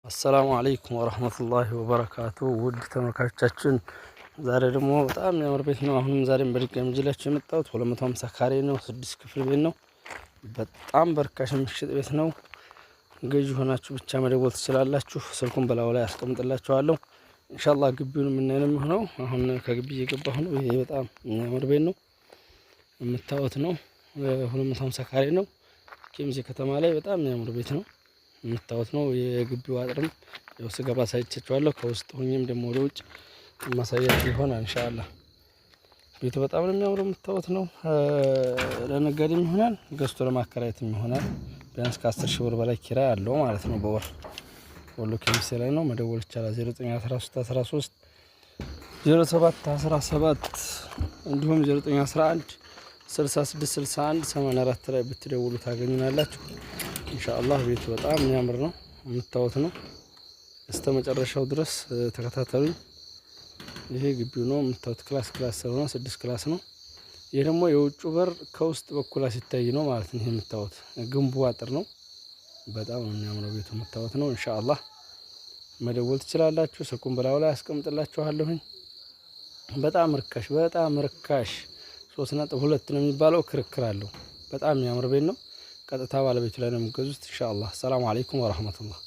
አሰላሙ አለይኩም ወራህመቱላሂ ወበረካቱ። ውድ ተመልካቾቻችን ዛሬ ደግሞ በጣም የሚያምር ቤት ነው። አሁንም ዛሬም በድጋሚ ይዤላችሁ የመጣሁት 250 ካሬ ነው። 6 ክፍል ቤት ነው። በጣም በርካሽ የሚሸጥ ቤት ነው። ገዢ ሆናችሁ ብቻ መደወል ትችላላችሁ። ስልኩን በላዩ ላይ አስቀምጥላችኋለሁ። ኢንሻአላህ ግቢውን የምናየው ነው የሚሆነው። አሁን ከግቢ እየገባሁ ነው። ይሄ በጣም የሚያምር ቤት ነው። የምታዩት ነው። 250 ካሬ ነው። ኬሚሴ ከተማ ላይ በጣም የሚያምር ቤት ነው። የምታዩት ነው። የግቢው አጥርም ያው ስገባ ሳይቻችኋለሁ። ከውስጥ ሆኜም ደግሞ ወደ ውጭ ማሳያችሁ ይሆናል ኢንሻአላህ። ቤቱ በጣም ነው የሚያምረው። የምታዩት ነው። ለነጋዴም ይሆናል፣ ገዝቶ ለማከራየትም ይሆናል። ቢያንስ ከ10 ሺህ ብር በላይ ኪራይ አለው ማለት ነው በወር። ወሎ ኬሚሴ ላይ ነው። መደወል ይቻላል 0913 13 07 17 እንዲሁም 0911 66 61 84 ላይ ብትደውሉ ታገኙናላችሁ ኢንሻአላህ። ቤቱ በጣም የሚያምር ነው። የምታዩት ነው። እስከ መጨረሻው ድረስ ተከታተሉኝ። ይሄ ግቢው ነው። የምታዩት ክላስ ስለሆነ 6 ክላስ ነው። ይሄ ደግሞ የውጭ በር ከውስጥ በኩል ሲታይ ነው ማለት ነው። ይሄ የምታዩት ግንቡ አጥር ነው። በጣም ነው የሚያምረው ቤቱ። የምታዩት ነው። ኢንሻአላህ መደወል ትችላላችሁ። ስልኩን በላዩ ላይ አስቀምጥላችኋለሁኝ። በጣም ርካሽ 3.2 ነው የሚባለው። ክርክር አለው። በጣም የሚያምር ቤት ነው። ቀጥታ ባለቤቱ ላይ ነው የምትገዙት ኢንሻአላህ። ሰላም አለይኩም ወራህመቱላህ